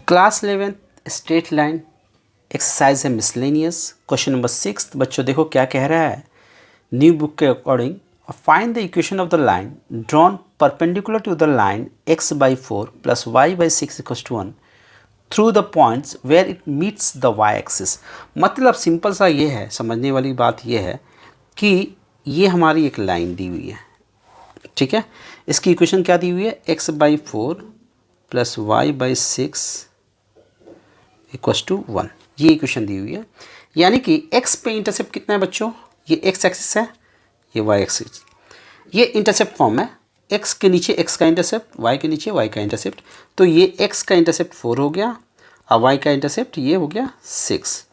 Class 11th straight line exercise है miscellaneous. Question number 6 बच्चों देखो क्या कह रहा है। न्यू बुक के according find the equation of the line drawn perpendicular to the line x/4 plus y/6 equals to 1 through the points where it meets the y axis. मतलब simple सा ये है, समझने वाली बात ये है कि ये हमारी एक लाइन दी हुई है, ठीक है। इसकी इक्वेशन क्या दी हुई है, x/4 plus y/6 equals to 1, ये इक्वेशन दी हुई है। यानी कि x पे इंटरसेप्ट कितना है बच्चों, ये x एक्सिस है, ये y एक्सिस, ये इंटरसेप्ट फॉर्म है। x के नीचे x का इंटरसेप्ट, y के नीचे y का इंटरसेप्ट, तो ये x का इंटरसेप्ट 4 हो गया और y का इंटरसेप्ट ये हो गया 6।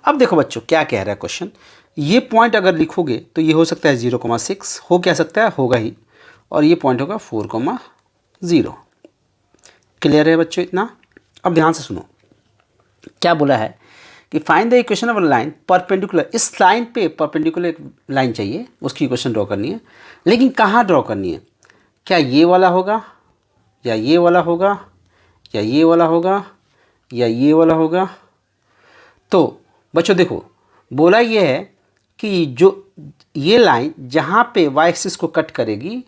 अब देखो बच्चों क्या कह रहा है क्वेश्चन, ये पॉइंट अगर लिखोगे तो ये हो सकता है 0,6 हो, क्या सकता है, होगा ही, और ये पॉइंट होगा 4,0। क्लियर है बच्चों इतना। अब ध्यान से सुनो क्या बोला है कि find the equation of line perpendicular. इस लाइन पे परपेंडिकुलर एक लाइन चाहिए, उसकी इक्वेशन ड्रॉ करनी है, लेकिन कहाँ ड्रॉ करनी है, क्या ये वाला होगा या ये वाला होगा या ये वाला होगा या ये वाला होगा। तो बच्चों देखो बोला ये है कि जो ये लाइन जहाँ पे y एक्सिस को कट करेगी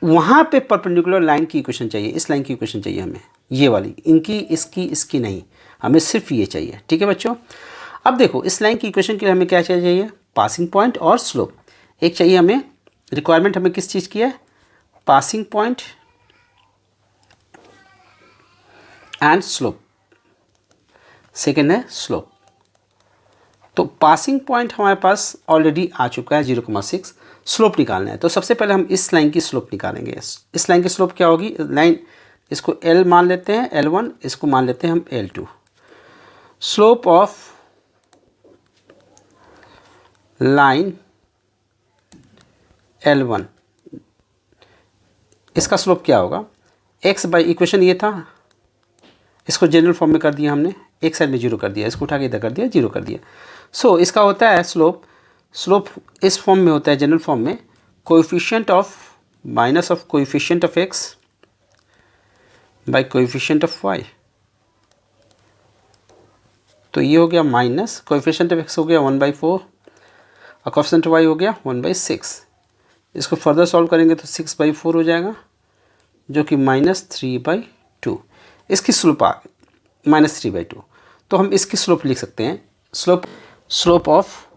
वहाँ पे परपेंडिकुलर लाइन की इक्वेशन चाहिए, इस लाइन की इक्वेशन चाहिए हमें, ये वाली, इनकी इसकी नहीं, हमें सिर्फ ये चाहिए, ठीक है बच्चों। अब देखो इस लाइन की इक्वेशन के लिए हमें क्या चाहिए, पासिंग पॉइंट और स्लोप। एक चाहिए हमें, रिक्वायरमेंट हमें किस चीज़ की है, passing point and slope. Second है स्लोप। तो पासिंग पॉइंट हमारे पास ऑलरेडी आ चुका है 0,6, स्लोप निकालना है। तो सबसे पहले हम इस लाइन की स्लोप निकालेंगे। इस लाइन की स्लोप क्या होगी, लाइन इसको L मान लेते हैं, L1, इसको मान लेते हैं हम L2। Slope of line L1, इसका स्लोप क्या होगा, x बाई इक्वेशन ये था, इसको जनरल फॉर्म में कर दिया हमने, एक साइड में 0 कर दिया, इसको उठा के इधर कर दिया, 0 कर दिया। सो इसका होता है स्लोप इस फॉर्म में होता है, जनरल फॉर्म में, coefficient of minus of coefficient of x by coefficient of y। तो ये हो गया माइनस कोएफिशिएंट ऑफ x हो गया 1/4 और कोएफिशिएंट ऑफ y हो गया 1/6। इसको फर्दर सॉल्व करेंगे तो 6/4 हो जाएगा, जो कि -3/2। इसकी स्लोप आ गई -3/2। तो हम इसकी स्लोप लिख सकते हैं, स्लोप ऑफ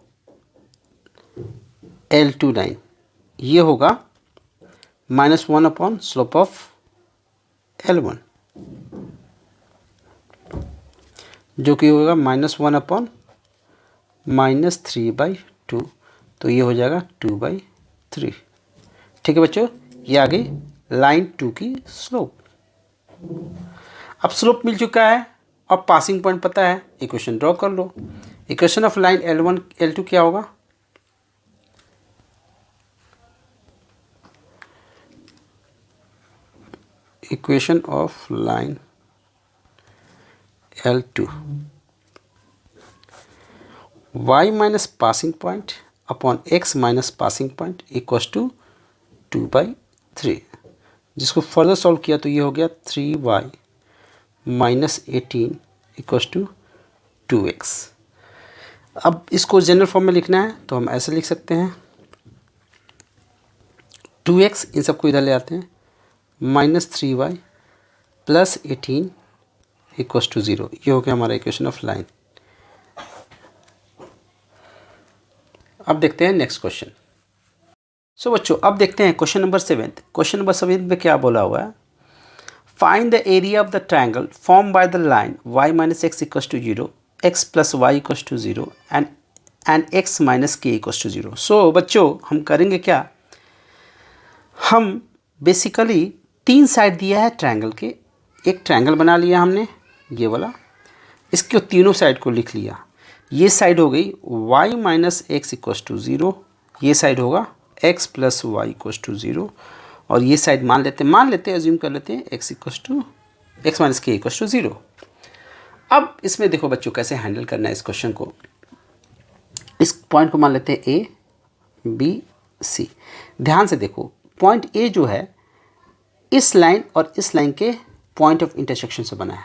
L2 लाइन ये होगा -1 अपॉन स्लोप ऑफ L1, जो कि होगा -1 अपॉन -3/2। तो ये हो जाएगा 2/3। ठीक है बच्चों, ये आ गई लाइन 2 की स्लोप। अब स्लोप मिल चुका है और पासिंग पॉइंट पता है, इक्वेशन ड्रॉ कर लो। Equation of line L1 L2 क्या होगा, equation of line L2 y minus passing point upon x minus passing point equals to 2/3। जिसको फर्दर सॉल्व किया तो ये हो गया 3y minus 18 equals to 2x। अब इसको जनरल फॉर्म में लिखना है तो हम ऐसे लिख सकते हैं, 2x इन सबको इधर ले आते हैं, -3y प्लस 18 इक्वल्स टू 0। ये हो गया हमारा इक्वेशन ऑफ लाइन। अब देखते हैं नेक्स्ट क्वेश्चन। सो बच्चों अब देखते हैं क्वेश्चन नंबर 7। क्वेश्चन नंबर 7 में क्या बोला हुआ है, find the area of the triangle form by the line y minus x equals to 0, x plus y equals to 0 and x minus k equals to 0। So बच्चों हम करेंगे क्या, हम बेसिकली 3 साइड दिया है ट्रायंगल के, एक ट्रायंगल बना लिया हमने ये वाला, इसके तीनों साइड को लिख लिया। ये साइड हो गई y minus x equals to 0, ये साइड होगा x plus y equals to 0, और ये साइड मान लेते हैं एज्यूम कर लेते हैं x equals to x minus k equals to 0। अब इसमें देखो बच्चों कैसे हैंडल करना है इस क्वेश्चन को। इस पॉइंट को मान लेते हैं A B C। ध्यान से देखो पॉइंट A जो है इस लाइन और इस लाइन के पॉइंट ऑफ इंटरसेक्शन से बना है,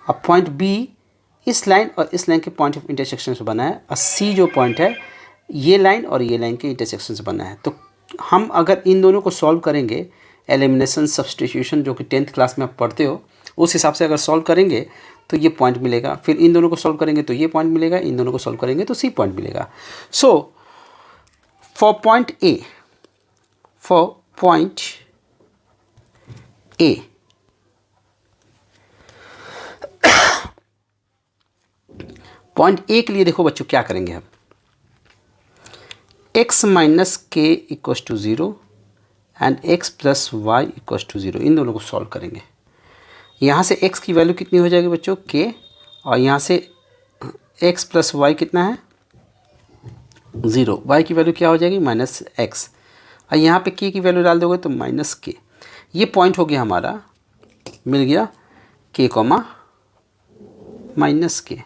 अब पॉइंट बी इस लाइन और इस लाइन के पॉइंट ऑफ इंटरसेक्शन से बना है, और सी जो पॉइंट है ये लाइन और ये लाइन के इंटरसेक्शन से बना है। तो हम अगर इन दोनों को सॉल्व करेंगे, एलिमिनेशन सब्स्टिट्यूशन जो कि 10th क्लास में आप पढ़ते हो, उस हिसाब से अगर सॉल्व करेंगे तो ये पॉइंट मिलेगा, फिर इन दोनों को सॉल्व करेंगे तो ये पॉइंट मिलेगा, इन दोनों को सॉल्व करेंगे तो सी पॉइंट मिलेगा। So for point A, point A के लिए देखो बच्चों क्या करेंगे हम, x minus k equals to 0 and x plus y equals to 0, इन दोनों को सॉल्व करेंगे। यहाँ से x की वैल्यू कितनी हो जाएगी बच्चों, k, और यहाँ से x प्लस वाई कितना है 0, y की वैल्यू क्या हो जाएगी माइनस x, और यहाँ पे k की वैल्यू डाल दोगे तो माइनस k। ये पॉइंट हो गया हमारा, मिल गया k comma minus k।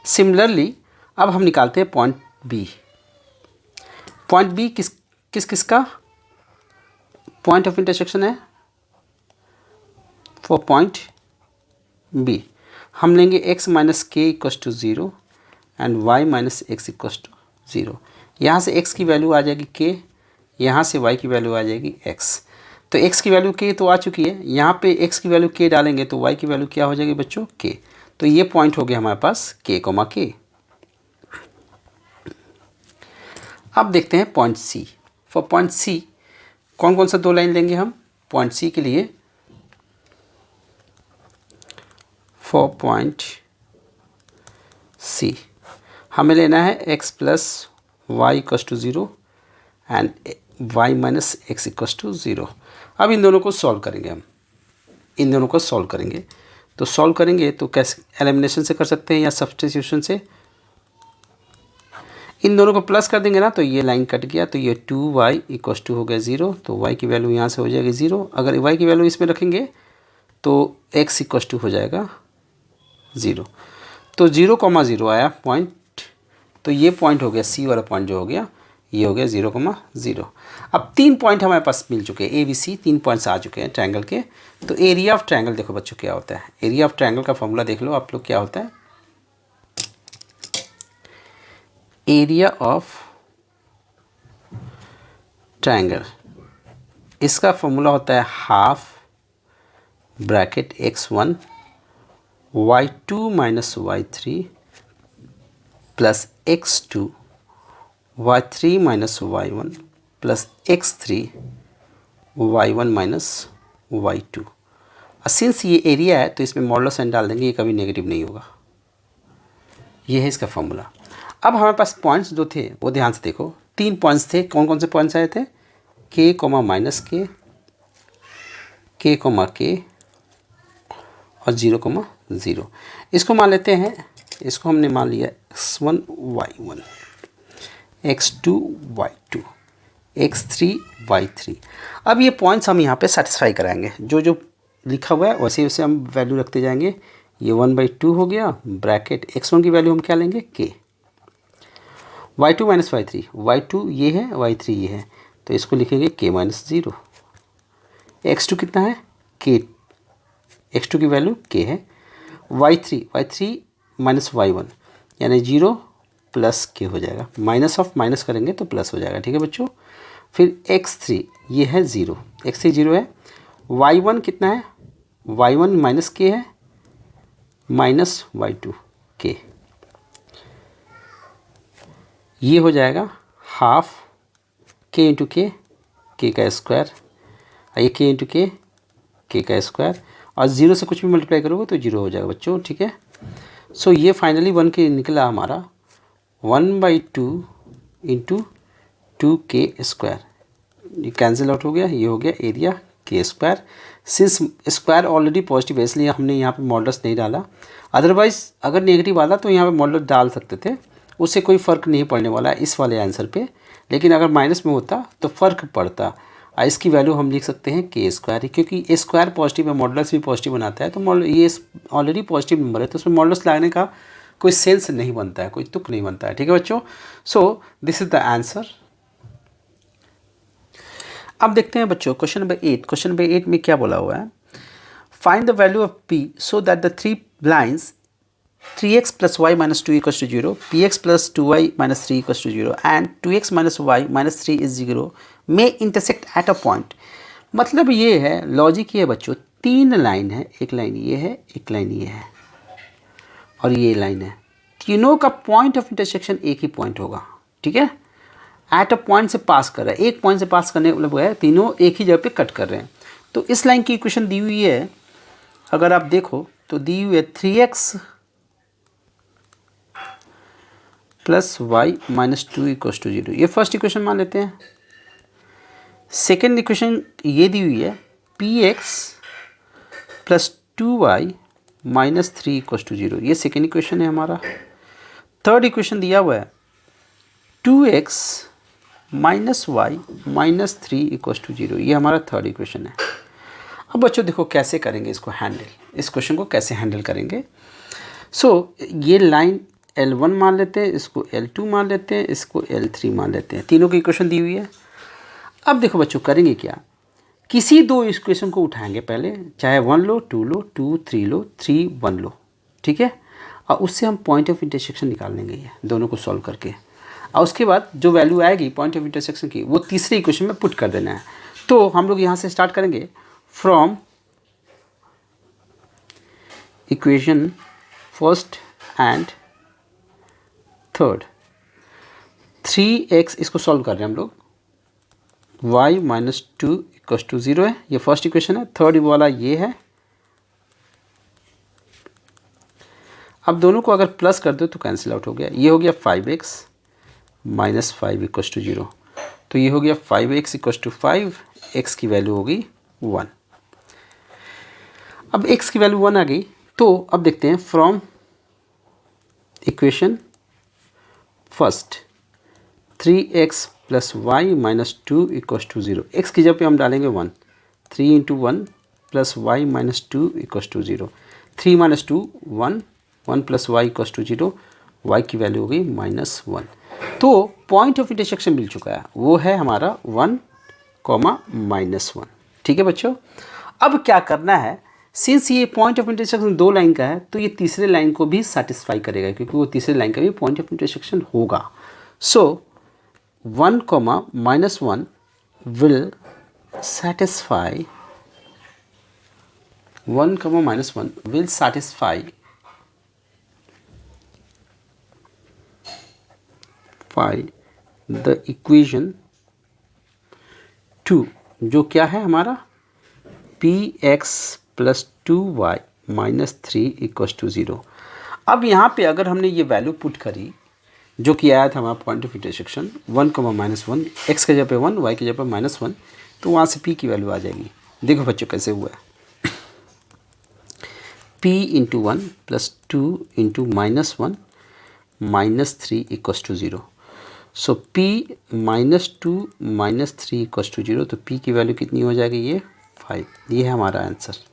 Similarly अब हम निकालते हैं पॉइंट b। पॉइंट बी किसका पॉइंट ऑफ इंटरसेक्शन है, फॉर पॉइंट बी हम लेंगे x minus k equals to 0 and y minus x equals to 0। यहाँ से x की वैल्यू आ जाएगी k, यहाँ से y की वैल्यू आ जाएगी x। तो x की वैल्यू k तो आ चुकी है, यहाँ पे x की वैल्यू k डालेंगे तो y की वैल्यू क्या हो जाएगी बच्चों k। तो ये पॉइंट हो गया हमारे पास k कॉमा k। अब देखते हैं point C. For point C कौन कौन सा दो लाइन लेंगे हम पॉइंट सी के लिए, फॉर पॉइंट सी हमें लेना है x plus y equals to 0 and y minus x equals to 0। अब इन दोनों को सॉल्व करेंगे हम, इन दोनों को सॉल्व करेंगे तो सॉल्व करेंगे तो कैसे, एलिमिनेशन से कर सकते हैं या सब्स्टिट्यूशन से। इन दोनों को प्लस कर देंगे ना तो ये लाइन कट गया, तो ये 2y इक्वस टू हो गया 0, तो y की वैल्यू यहाँ से हो जाएगी 0। अगर y की वैल्यू इसमें रखेंगे तो x इक्वस टू हो जाएगा 0। तो 0 कॉमा 0 आया पॉइंट, तो ये पॉइंट हो गया सी वाला पॉइंट जो हो गया, ये हो गया 0 कॉमा 0। अब 3 पॉइंट हमारे पास मिल चुके हैं, ए बी सी 3 पॉइंट्स आ चुके हैं ट्रायंगल के। तो एरिया ऑफ ट्रायंगल देखो बच्चों क्या होता है, एरिया ऑफ ट्रायंगल का फॉर्मूला देख लो आप लोग क्या होता है। एरिया ऑफ ट्रायंगल, इसका फॉर्मूला होता है half bracket x1 y2 minus y3 plus x2 y3 minus y1 plus x3 y1 minus y2। Since ये एरिया है तो इसमें मॉडुलस साइन डाल देंगे, ये कभी नेगेटिव नहीं होगा। ये है इसका फॉर्मूला। अब हमारे पास पॉइंट्स जो थे वो ध्यान से देखो, 3 पॉइंट्स थे। कौन कौन से पॉइंट्स आए थे, k comma minus k comma k और 0 कॉमा 0। इसको मान लेते हैं, इसको हमने मान लिया x1 y1 x2 y2 x3 y3। अब ये पॉइंट्स हम यहाँ पे सेटिस्फाई कराएंगे, जो जो लिखा हुआ है वैसे वैसे हम वैल्यू रखते जाएंगे। ये 1/2 हो गया, ब्रैकेट x1 की वैल्यू हम क्या लेंगे k, y2 minus y3, y2 ये है y3 ये है, तो इसको लिखेंगे k माइनस 0। x2 कितना है k, x2 की वैल्यू k है, y3 माइनस y1 यानी 0 प्लस k हो जाएगा, माइनस ऑफ माइनस करेंगे तो प्लस हो जाएगा, ठीक है बच्चों। फिर x3 ये है 0, x3 0 है, y1 कितना है, y1 माइनस k है माइनस y2 k, ये हो जाएगा हाफ k इंटू के का स्क्वायर, ये k इंटू के का स्क्वायर, और 0 से कुछ भी मल्टीप्लाई करोगे तो 0 हो जाएगा बच्चों, ठीक है। सो ये फाइनली 1 के निकला हमारा 1/2 इंटू 2k स्क्वायर, ये कैंसिल आउट हो गया, ये हो गया area k square. Since square already positive है इसलिए हमने यहाँ पे मॉडुलस नहीं डाला, अदरवाइज़ अगर नेगेटिव आता तो यहाँ पे मॉडुलस डाल सकते थे, उससे कोई फ़र्क नहीं पड़ने वाला है इस वाले आंसर पे। लेकिन अगर माइनस में होता तो फ़र्क पड़ता। इसकी वैल्यू हम लिख सकते हैं k स्क्वायर, क्योंकि a स्क्वायर पॉजिटिव है, मॉडुलस भी पॉजिटिव बनाता है, तो ये ऑलरेडी पॉजिटिव नंबर है तो उसमें मॉडुलस लगाने का कोई सेंस नहीं बनता है, कोई तुक नहीं बनता है, ठीक है बच्चों। So this is the answer. अब देखते हैं बच्चों क्वेश्चन नंबर 8। क्वेश्चन नंबर 8 में क्या बोला हुआ है, find the value of p so that the three lines 3x plus y minus 2 equals to 0, px plus 2y minus 3 equals to 0 and 2x minus y minus 3 is 0 may intersect at a point। मतलब ये है, logic ये है बच्चों, तीन line है, एक line ये है, एक लाइन ये है और ये लाइन है, तीनों का पॉइंट ऑफ इंटरसेक्शन एक ही पॉइंट होगा, ठीक है। एट अ पॉइंट से पास कर रहा है, एक पॉइंट से पास करने का मतलब है तीनों एक ही जगह पे कट कर रहे हैं। तो इस लाइन की इक्वेशन दी हुई है, अगर आप देखो तो दी हुई है 3x plus y minus 2 equals to 0, ये फर्स्ट इक्वेशन मान लेते हैं। सेकेंड इक्वेशन ये दी हुई है px plus 2y minus 3 equals to 0, ये सेकेंड इक्वेशन है हमारा। थर्ड इक्वेशन दिया हुआ है 2x minus y minus 3 equals to 0, ये हमारा थर्ड इक्वेशन है। अब बच्चों देखो कैसे करेंगे इसको हैंडल, इस क्वेश्चन को कैसे हैंडल करेंगे। सो ये लाइन L1 मान लेते हैं, इसको L2 मान लेते हैं, इसको L3 मान लेते हैं, तीनों की इक्वेशन दी हुई है। अब देखो बच्चों करेंगे क्या, किसी दो इक्वेशन को उठाएंगे पहले, चाहे 1 लो, 2 लो, 2 3 लो, 3 1 लो, ठीक है, और उससे हम पॉइंट ऑफ इंटरसेक्शन निकाल लेंगे ये दोनों को सॉल्व करके, और उसके बाद जो वैल्यू आएगी पॉइंट ऑफ इंटरसेक्शन की वो तीसरे इक्वेशन में पुट कर देना है। तो हम लोग यहाँ से स्टार्ट करेंगे from equation first and third. 3x इसको सॉल्व कर रहे हैं हम लोग, y माइनस 2 इक्वल्स टू 0 है, ये फर्स्ट इक्वेशन है। थर्ड वाला ये है। अब दोनों को अगर प्लस कर दो तो कैंसिल आउट हो गया, ये हो गया 5x माइनस 5 इक्वल्स टू 0, तो ये हो गया 5x इक्वल्स टू 5, x की वैल्यू होगी 1। अब x की वैल्यू 1 आ गई, तो अब देखते हैं from equation first 3x plus y minus 2 equals to 0, x की जगह पे हम डालेंगे 1, 3 into 1 plus y minus 2 equals to 0, 3 minus 2 1, 1 plus y equals to 0, y की वैल्यू हो गई माइनस 1। तो पॉइंट ऑफ इंटरसेक्शन मिल चुका है, वो है हमारा 1, माइनस 1, ठीक है बच्चों। अब क्या करना है, सिंस ये पॉइंट ऑफ इंटरसेक्शन दो लाइन का है तो ये तीसरे लाइन को भी सेटिस्फाई करेगा, क्योंकि वो तीसरे लाइन का भी पॉइंट ऑफ इंटरसेक्शन होगा। सो 1, minus 1 will satisfy 1, minus 1 will satisfy the equation 2, जो क्या है हमारा px plus 2y minus 3 equals to 0। अब यहाँ पे अगर हमने ये वैल्यू पुट करी जो कि आया था हमारा point of intersection 1, minus 1, x के जगह पे 1, वाई के जगह पे माइनस 1, तो वहाँ से p की वैल्यू आ जाएगी। देखो बच्चों कैसे हुआ है, p into 1 plus 2 into minus 1 minus 3 equals to 0। So p minus 2 minus 3 equals to 0, तो p की वैल्यू कितनी हो जाएगी, ये 5। ये है हमारा आंसर।